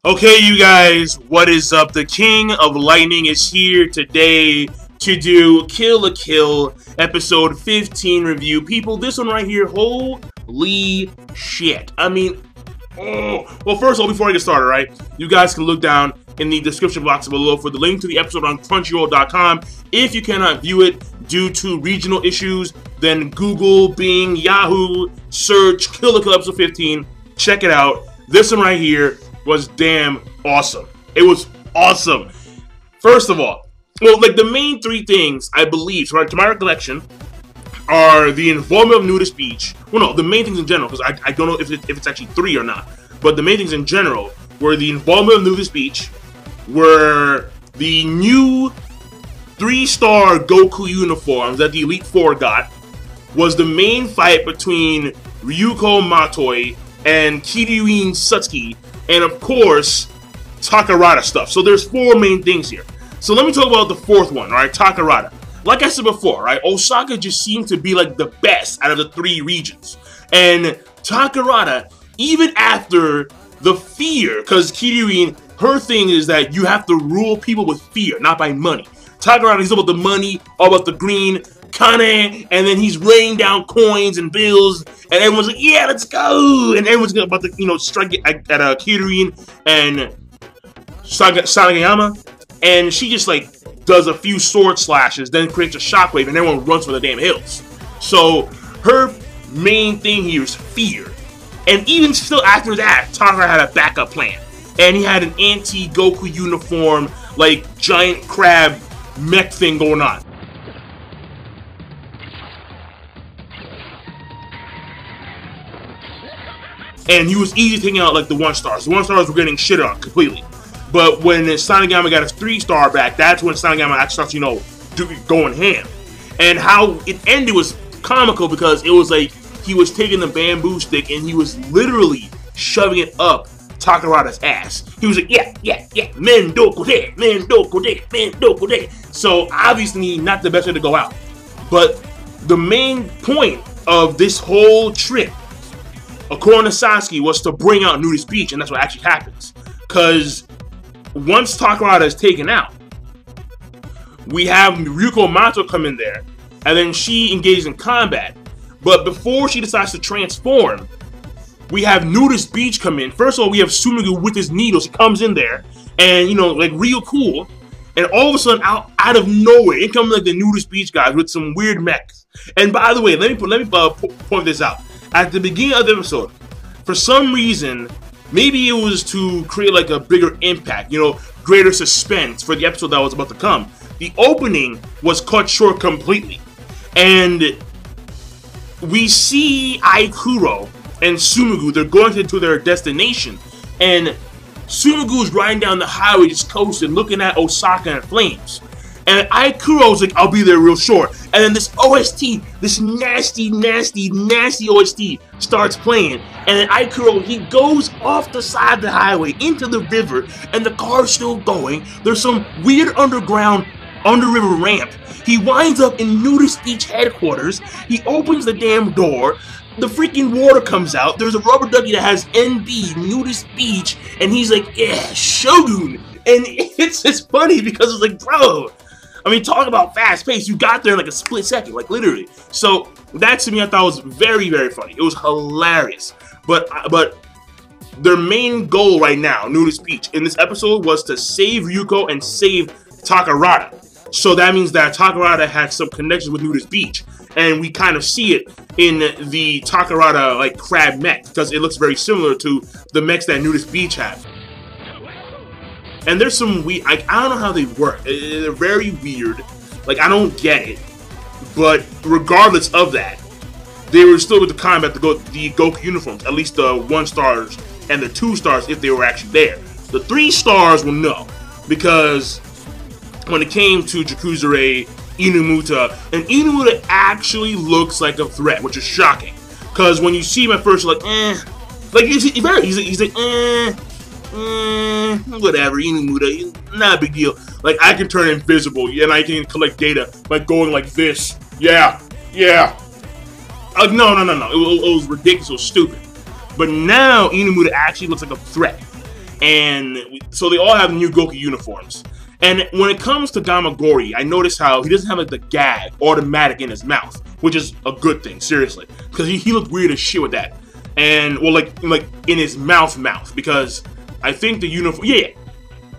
Okay, you guys, what is up? The King of Lightning is here today to do Kill la Kill episode 15 review. People, this one right here, holy shit. I mean, well, first of all, before I get started, right, you guys can look down in the description box below for the link to the episode on Crunchyroll.com. If you cannot view it due to regional issues, then Google, Bing, Yahoo, search Kill la Kill episode 15. Check it out. This one right here was damn awesome. It was awesome. First of all, well, like the main three things I believe, so to my recollection, are the involvement of nudist beach. Well, no, the main things in general, because I don't know if it's actually three or not. But the main things in general were the involvement of nudist beach, were the new 3-star Goku uniforms that the Elite Four got, was the main fight between Ryuko Matoi and Kiryuin Satsuki, and of course, Takarada stuff. So there's four main things here. So let me talk about the fourth one, alright, Takarada. Like I said before, right, Osaka just seemed to be like the best out of the three regions. And Takarada, even after the fear, because Kiryuin, her thing is that you have to rule people with fear, not by money. Takarada is all about the money, all about the green, Kane, and then he's laying down coins and bills, and everyone's like, yeah, let's go! And everyone's about to, strike at Kiryuin and Sanagayama, and she just, like, does a few sword slashes, then creates a shockwave, and everyone runs for the damn hills. So, her main thing here is fear. And even still after that, Takarada had a backup plan. And he had an anti-Goku uniform, like, giant crab mech thing going on. And he was easy taking out, like, the 1-stars. The 1-stars were getting shit on completely. But when Sanagayama got his 3-star back, that's when Sanagayama actually starts, going ham. And how it ended was comical because it was like he was taking the bamboo stick and he was literally shoving it up Takarada's ass. He was like, yeah, mendoku de, mendoku de, mendoku de. So obviously not the best way to go out. But the main point of this whole trip, according to Sasuke, was to bring out Nudist Beach, and that's what actually happens. Because once Takarada is taken out, we have Ryuko Mato come in there, and then she engages in combat. But before she decides to transform, we have Nudist Beach come in. First of all, we have Sumigu with his needles. He comes in there, and, like, real cool. And all of a sudden, out of nowhere, in come, like, the Nudist Beach guys with some weird mechs. And by the way, let me point this out. At the beginning of the episode, for some reason, maybe it was to create like a bigger impact, greater suspense for the episode that was about to come. The opening was cut short completely. And we see Aikuro and Sumigu, they're going to their destination. And Sumigu is riding down the highway just coasting, looking at Osaka in flames. And Aikuro's like, I'll be there real short. And then this OST, this nasty OST starts playing. And then Aikuro, he goes off the side of the highway into the river. And the car's still going. There's some weird underground, under-river ramp. He winds up in Nudist Beach headquarters. He opens the damn door. The freaking water comes out. There's a rubber ducky that has NB, Nudist Beach. And he's like, yeah, Shogun. And it's just funny because it's like, bro, I mean, talk about fast pace. You got there in like a split second, like literally. So that to me, I thought was very, very funny. It was hilarious. But their main goal right now, Nudist Beach, in this episode was to save Ryuko and save Takarada. So that means that Takarada had some connection with Nudist Beach. And we kind of see it in the Takarada, like, crab mech. Because it looks very similar to the mechs that Nudist Beach had. And there's some weird, I don't know how they work. They're very weird. Like, I don't get it. But regardless of that, they were still with the combat the Goku uniforms. At least the 1-stars and the 2-stars if they were actually there. The 3-stars will know. Because when it came to Jakuzure, Inumuta, and Inumuta actually looks like a threat, which is shocking. Because when you see him at first, you're like, eh. Like, he's like, whatever, Inumuta, not a big deal. Like, I can turn invisible, and I can collect data by going like this. Yeah. No. It was ridiculous, it was stupid. But now, Inumuta actually looks like a threat. And so they all have new Goku uniforms. And when it comes to Gamagori, I notice how he doesn't have like the gag automatic in his mouth, which is a good thing, seriously, because he looked weird as shit with that. And well, like in his mouth, because I think the uniform, yeah,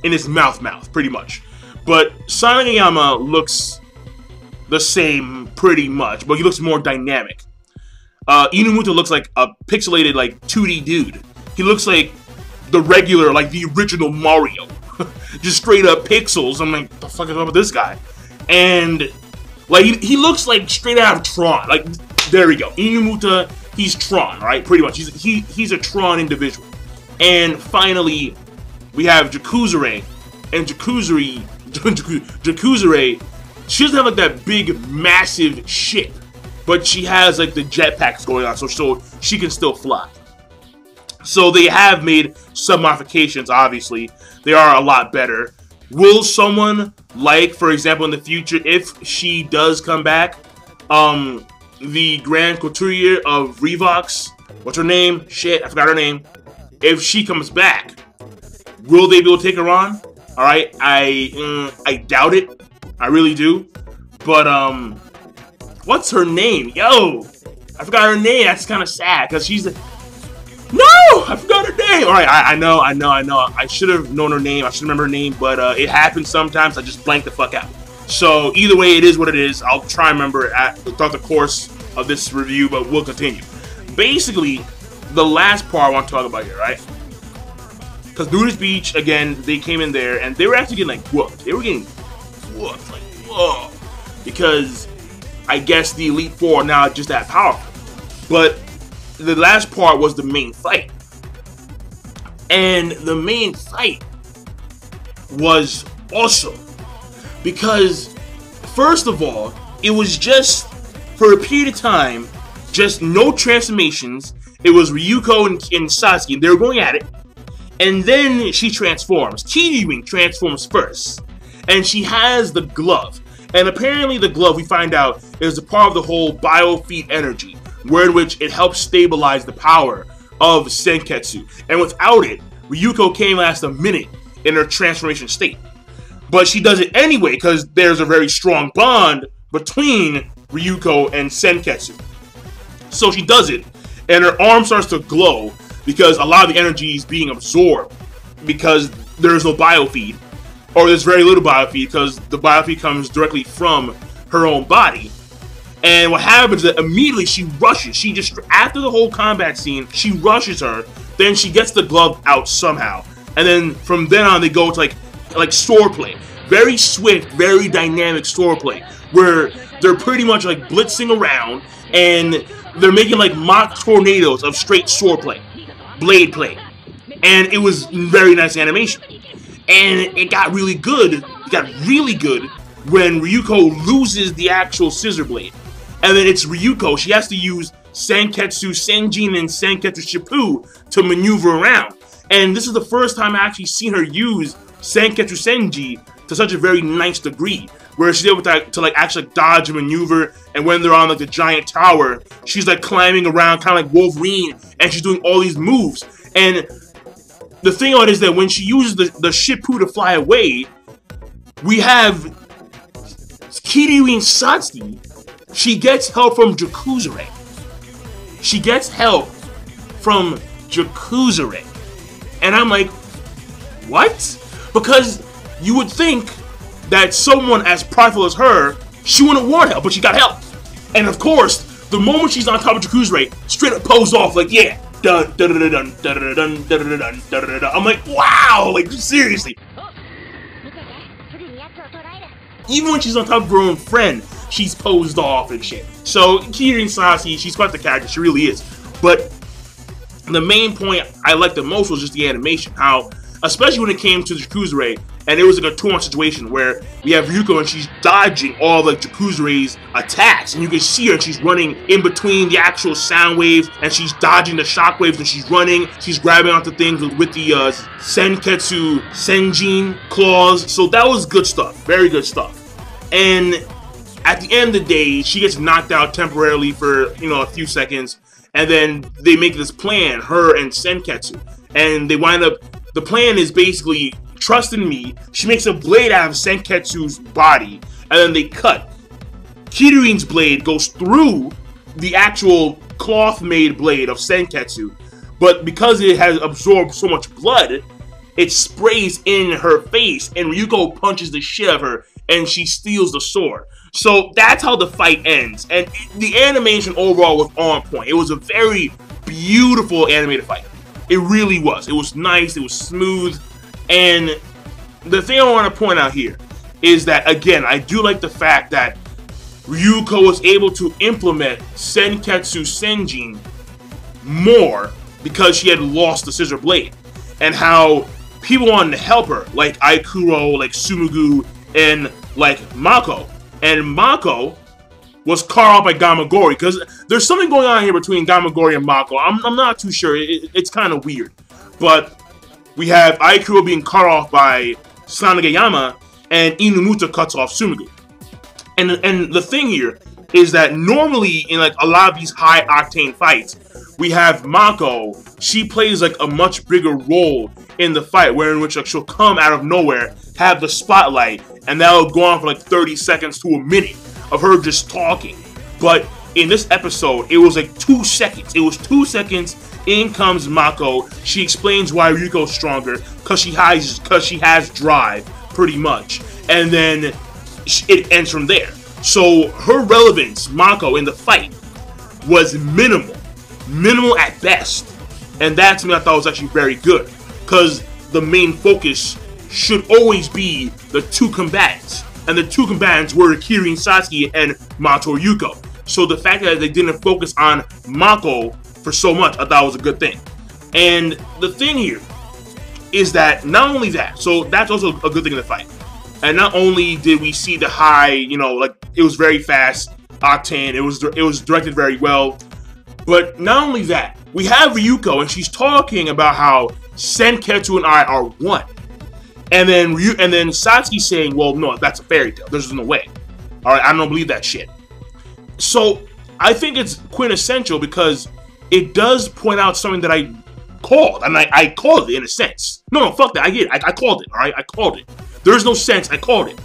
in his mouth, pretty much. But Sanagayama looks the same pretty much, but he looks more dynamic. Inumuta looks like a pixelated like 2D dude. He looks like the regular, like the original Mario. Just straight up pixels. I'm like, what the fuck is up with this guy? And like he looks like straight out of Tron. Like, there we go. Inumuta, he's Tron, right? Pretty much. He's a Tron individual. And finally, we have Jakuzure. And Jakuzure, she doesn't have like that big, massive ship, but she has like the jetpacks going on, so she can still fly. So they have made some modifications, obviously. They are a lot better. Will someone, like, for example, in the future, if she does come back, the Grand Couturier of Revox, what's her name? Shit, I forgot her name. If she comes back, will they be able to take her on? Alright, I doubt it. I really do. But, what's her name? Yo! I forgot her name. That's kind of sad, because she's a... No! I forgot her name! Alright, I know. I should have known her name. I should remember her name, but it happens sometimes. I just blank the fuck out. So, either way, it is what it is. I'll try and remember it throughout the course of this review, but we'll continue. Basically, the last part I want to talk about here, right? Because Nudist Beach, again, they came in there, and they were actually getting, like, whooped. They were getting whooped, like, whoa. Because I guess the Elite Four are now just that powerful. But the last part was the main fight. And the main fight was awesome. Because, first of all, it was just, for a period of time, just no transformations. It was Ryuko and Sasuke, and they were going at it. And then she transforms. Kiryu transforms first. And she has the glove. And apparently the glove, we find out, is a part of the whole biofeed energy, where in which it helps stabilize the power of Senketsu. And without it, Ryuko can't last a minute in her transformation state. But she does it anyway, because there's a very strong bond between Ryuko and Senketsu. So she does it, and her arm starts to glow, because a lot of the energy is being absorbed, because there's no biofeed. Or there's very little biofeed, because the biofeed comes directly from her own body. And what happens is that immediately she rushes. She just, after the whole combat scene, she rushes her. Then she gets the glove out somehow. And then from then on, they go to like swordplay. Very swift, very dynamic swordplay. Where they're pretty much like blitzing around. And they're making like mock tornadoes of straight swordplay. Blade play. And it was very nice animation. And it got really good. It got really good when Ryuko loses the actual scissor blade. And then it's Ryuko. She has to use Senketsu Senjin and Senketsu Shippu to maneuver around. And this is the first time I actually seen her use Senketsu Senji to such a very nice degree, where she's able to like actually dodge and maneuver. And when they're on like the giant tower, she's like climbing around, kind of like Wolverine, and she's doing all these moves. And the thing on it is that when she uses the Shippu to fly away, we have Kiryu and Satsuki. She gets help from Jakuzure. She gets help from Jakuzure. And I'm like, what? Because you would think that someone as prideful as her, she wouldn't want help, but she got help. And of course, the moment she's on top of Jakuzure, straight up pose off like, yeah. Dun, dun, dun, dun, dun, dun, dun, dun, dun, dun, dun. I'm like, wow, like seriously. Even when she's on top of her own friend, she's posed off and shit. So Kiryu and Sasuke, she's quite the character, she really is. But the main point I liked the most was just the animation. How, especially when it came to Jakuzure, and it was like a 2-on situation where we have Ryuko and she's dodging all the Jakuzure's attacks, and you can see her and she's running in between the actual sound waves, and she's dodging the shock waves, and she's running, she's grabbing onto things with the Senketsu Senjin claws. So that was good stuff, very good stuff. And at the end of the day, she gets knocked out temporarily for, you know, a few seconds, and then they make this plan, her and Senketsu, and they wind up the plan is basically, trust in me, she makes a blade out of Senketsu's body, and then they cut. Kiryuin's blade goes through the actual cloth-made blade of Senketsu, but because it has absorbed so much blood, it sprays in her face, and Ryuko punches the shit out of her, and she steals the sword. So that's how the fight ends, and the animation overall was on point. It was a very beautiful animated fight. It really was. It was nice, it was smooth, and the thing I want to point out here is that, again, I do like the fact that Ryuko was able to implement Senketsu Senjin more because she had lost the scissor blade, and how people wanted to help her, like Aikuro, like Sumugu, and like Mako. And Mako was cut off by Gamagori, because there's something going on here between Gamagori and Mako. I'm not too sure. It's kind of weird. But we have Aikuro being cut off by Sanagayama, and Inumuta cuts off Sumugu. And the thing here is that normally in like a lot of these high octane fights, we have Mako. She plays like a much bigger role in the fight, where in which like she'll come out of nowhere, have the spotlight, and that'll go on for like 30 seconds to a minute of her just talking. But in this episode, it was like 2 seconds. It was 2 seconds. In comes Mako. She explains why Ryuko's stronger, because she has drive, pretty much. And then it ends from there. So her relevance, Mako, in the fight was minimal at best, and that to me I thought was actually very good, because the main focus should always be the two combatants, and the two combatants were Kiryuin Satsuki and Mato Ryuko. So the fact that they didn't focus on Mako for so much, I thought was a good thing. And the thing here is that not only that, so that's also a good thing in the fight. And not only did we see the high, you know, like it was very fast, octane, it was directed very well, but not only that, we have Ryuko, and she's talking about how Senketsu and I are one. And then Satsuki saying, well, no, that's a fairy tale. There's no way. Alright, I don't believe that shit. So, I think it's quintessential because it does point out something that I called. And I called it in a sense. No, fuck that. I get it. I called it. Alright, I called it. There's no sense. I called it.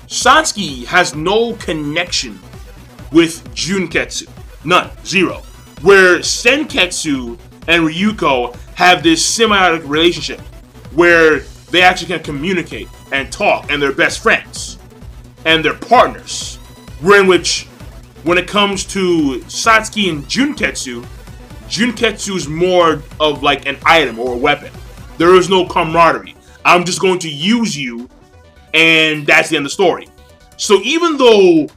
Satsuki has no connection with Junketsu. None. Zero. Where Senketsu and Ryuko have this symbiotic relationship where they actually can communicate and talk, and they're best friends and they're partners. Where in which, when it comes to Satsuki and Junketsu, Junketsu is more of like an item or a weapon. There is no camaraderie. I'm just going to use you, and that's the end of the story. So even though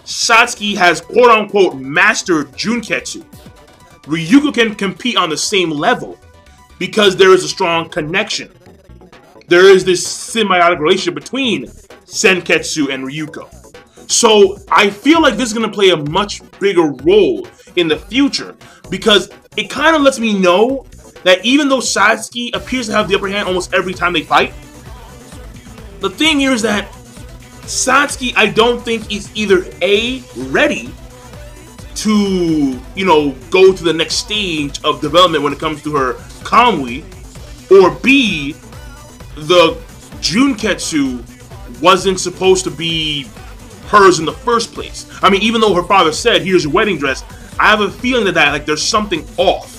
Satsuki has quote-unquote mastered Junketsu, Ryuko can compete on the same level because there is a strong connection. There is this symbiotic relationship between Senketsu and Ryuko. So I feel like this is going to play a much bigger role in the future, because it kind of lets me know that even though Satsuki appears to have the upper hand almost every time they fight, the thing here is that Satsuki, I don't think, is either A, ready to, you know, go to the next stage of development when it comes to her Kamui, or B, the Junketsu wasn't supposed to be hers in the first place. I mean, even though her father said, here's your wedding dress, I have a feeling that like there's something off.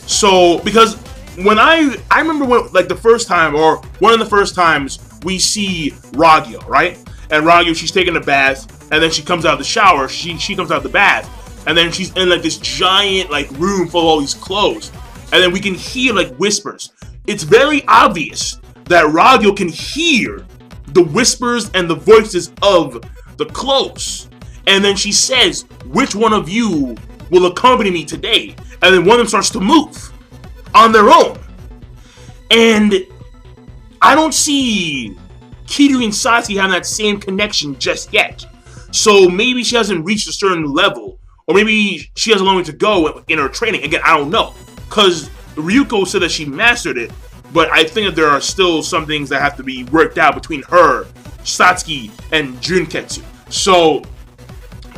So, because when I remember when, like the first time, or one of the first times we see Ragyo, right? And Ragyo, she's taking a bath, and then she comes out of the shower, she comes out of the bath, and then she's in like this giant like room full of all these clothes, and then we can hear like whispers. It's very obvious that Ragyo can hear the whispers and the voices of the clothes. And then she says, which one of you will accompany me today? And then one of them starts to move on their own. And I don't see Kiryuin and Satsuki having that same connection just yet. So maybe she hasn't reached a certain level, or maybe she has a long way to go in her training. Again, I don't know, because Ryuko said that she mastered it, but I think that there are still some things that have to be worked out between her, Satsuki, and Junketsu. So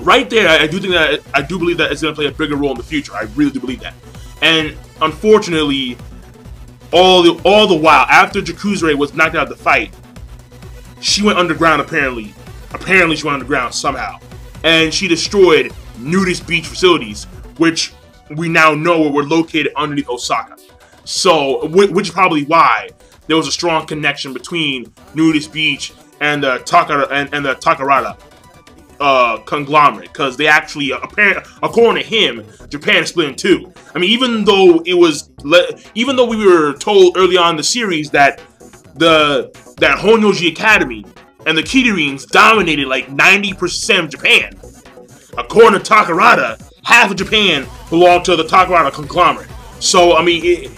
right there, I do believe that it's going to play a bigger role in the future. I really do believe that. And unfortunately, all the while, after Jakuzure was knocked out of the fight, she went underground apparently. Apparently she went underground somehow. And she destroyed nudist beach facilities, which we now know were located underneath Osaka. So, which is probably why there was a strong connection between nudist beach and the Takarada conglomerate, because they actually, according to him, Japan split in two. I mean, even though we were told early on in the series that that Honyoji Academy and the Kiririns dominated like 90% of Japan, according to Takarada, half of Japan belonged to the Takarada conglomerate. So, I mean,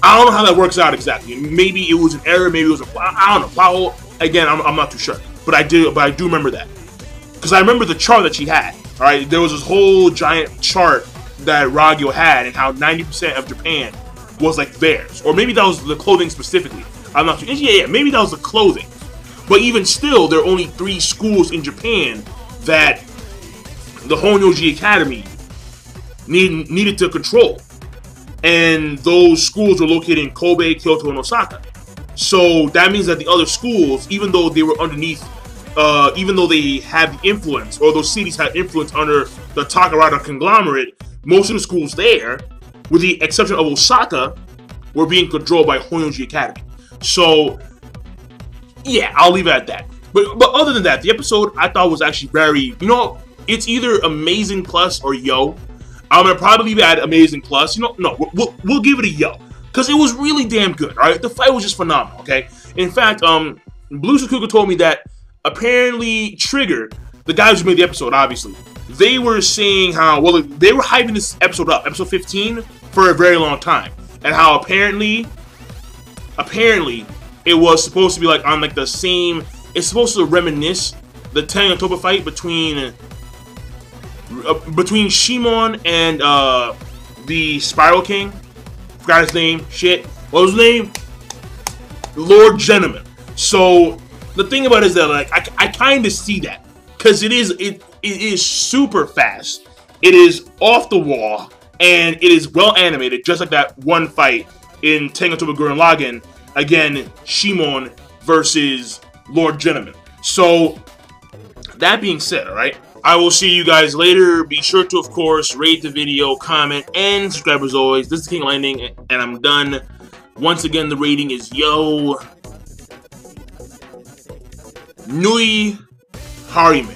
I don't know how that works out exactly. Maybe it was an error, maybe it was I don't know, plot hole. Again, I'm not too sure, but I do remember that. Because I remember the chart that she had, alright? There was this whole giant chart that Ragyo had, and how 90% of Japan was like theirs. Or maybe that was the clothing specifically. I'm not sure. Yeah, maybe that was the clothing. But even still, there are only 3 schools in Japan that the Honyoji Academy needed to control. And those schools were located in Kobe, Kyoto, and Osaka. So that means that the other schools, even though they were underneath, even though they had the influence, or those cities had influence under the Takarada conglomerate, most of the schools there, with the exception of Osaka, were being controlled by Honyoji Academy. So, yeah, I'll leave it at that. But other than that, the episode I thought was actually very, it's either amazing plus or yo. I'm gonna probably leave it at amazing plus. No, we'll give it a yo, because it was really damn good. All right, the fight was just phenomenal. Okay, in fact, Blue Sakuga told me that apparently Trigger, the guys who made the episode, obviously, they were saying how, well, they were hyping this episode up, episode 15, for a very long time, and how apparently it was supposed to be like on like the same. It's supposed to reminisce the Tengen Toppa fight between Shimon and the Spiral King. Forgot his name. Shit. What was his name? Lord Gentleman. So the thing about it is that, like, I kind of see that, because it is super fast. It is off the wall, and it is well animated, just like that one fight in Tengen Toppa Gurren Lagann. Again, Shimon versus Lord Gentleman. So that being said, all right, I will see you guys later. Be sure to, of course, rate the video, comment, and subscribe as always. This is King Lightning, and I'm done. Once again, the rating is yo. Nui Harime.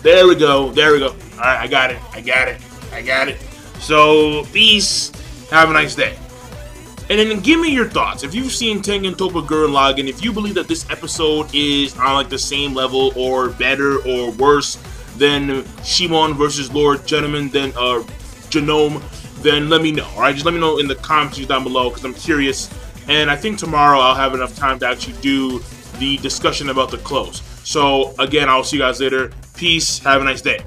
There we go. Alright, I got it. So, peace. Have a nice day. And then give me your thoughts. If you've seen Tengen Toppa Gurren Lagann, if you believe that this episode is on like the same level or better or worse than Shimon versus Lord Gentleman, then Genome, then let me know. Alright, just let me know in the comments down below, because I'm curious. And I think tomorrow I'll have enough time to actually do the discussion about the close. So again, I'll see you guys later. Peace. Have a nice day.